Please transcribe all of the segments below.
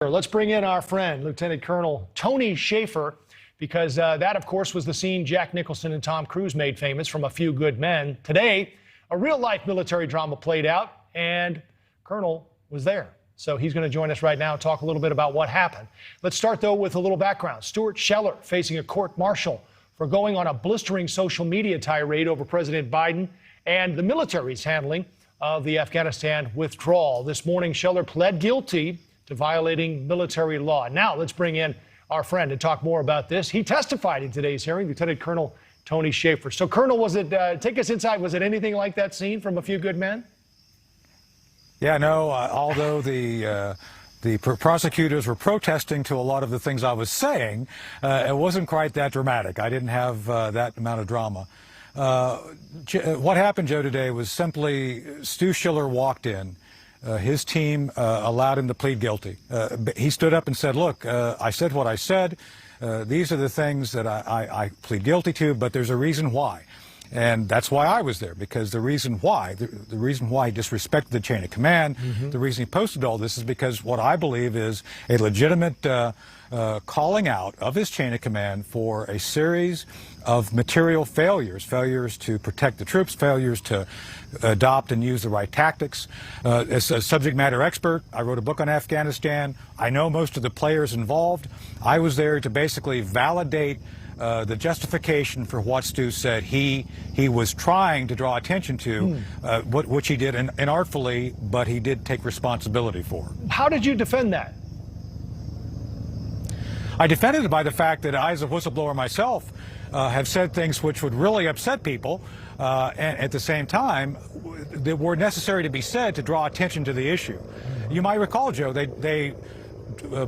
Let's bring in our friend, Lieutenant Colonel Tony Shaffer, because that, of course, was the scene Jack Nicholson and Tom Cruise made famous from A Few Good Men. Today, a real-life military drama played out, and Colonel was there. So he's going to join us right now and talk a little bit about what happened. Let's start, though, with a little background. Stuart Scheller facing a court-martial for going on a blistering social media tirade over President Biden and the military's handling of the Afghanistan withdrawal. This morning, Scheller pled guilty to violating military law. Now let's bring in our friend to talk more about this. He testified in today's hearing, Lieutenant Colonel Tony Shaffer. So, Colonel, was it, take us inside, was it anything like that scene from A Few Good Men? Yeah, no, although the prosecutors were protesting to a lot of the things I was saying, it wasn't quite that dramatic. I didn't have that amount of drama. What happened, Joe, today was simply Stu Scheller walked in. His team allowed him to plead guilty. He stood up and said, look, I said what I said. These are the things that I plead guilty to, but there's a reason why. And that's why I was there, because the reason why he disrespected the chain of command, the reason he posted all this is because what I believe is a legitimate calling out of his chain of command for a series of material failures to protect the troops, failures to adopt and use the right tactics. As a subject matter expert, I wrote a book on Afghanistan. I know most of the players involved. I was there to basically validate the justification for what Stu said he was trying to draw attention to, which he did inartfully, but he did take responsibility for. How did you defend that? I defended it by the fact that I, as a whistleblower myself, have said things which would really upset people, and at the same time, that were necessary to be said to draw attention to the issue. You might recall, Joe, they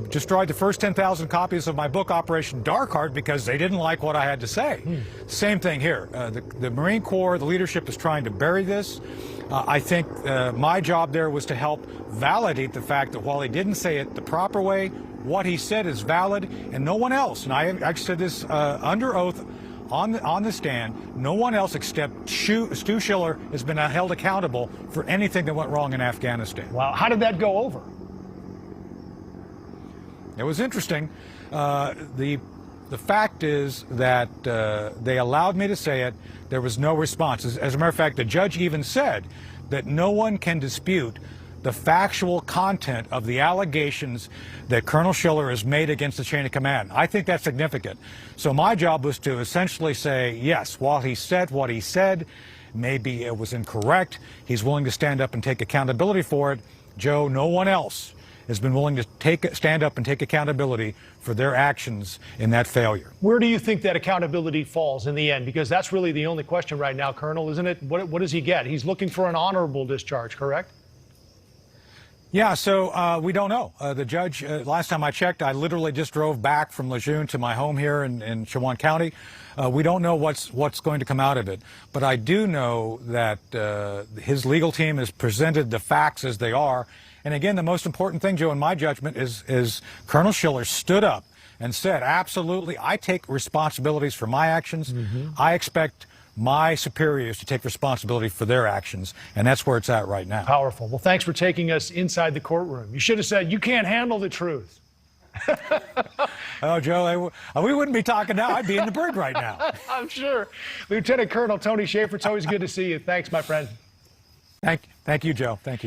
destroyed the first 10,000 copies of my book, Operation Dark Heart, because they didn't like what I had to say. Same thing here. The Marine Corps, the leadership is trying to bury this. I think my job there was to help validate the fact that while he didn't say it the proper way, what he said is valid, and no one else, and I said this under oath on the stand, no one else except Stu Scheller has been held accountable for anything that went wrong in Afghanistan. Wow. How did that go over? It was interesting. The fact is that they allowed me to say it. There was no response. As a matter of fact, the judge even said that no one can dispute the factual content of the allegations that Colonel Scheller has made against the chain of command. I think that's significant. So my job was to essentially say, yes, while he said what he said, maybe it was incorrect, he's willing to stand up and take accountability for it. Joe, no one else has been willing to stand up and take accountability for their actions in that failure. Where do you think that accountability falls in the end? Because that's really the only question right now, Colonel, isn't it? What does he get? He's looking for an honorable discharge, correct? Yeah, so we don't know. The judge, last time I checked, I literally just drove back from Lejeune to my home here in Chihuahua County. We don't know what's going to come out of it. But I do know that his legal team has presented the facts as they are. And again, the most important thing, Joe, in my judgment, is Colonel Scheller stood up and said, absolutely, I take responsibilities for my actions. I expect my superiors to take responsibility for their actions, and that's where it's at right now. Powerful. Well, thanks for taking us inside the courtroom. You should have said, you can't handle the truth. Oh, Joe, we wouldn't be talking now. I'd be in the brig right now. I'm sure. Lieutenant Colonel Tony Shaffer, it's always good to see you. Thanks, my friend. Thank you, Joe. Thank you.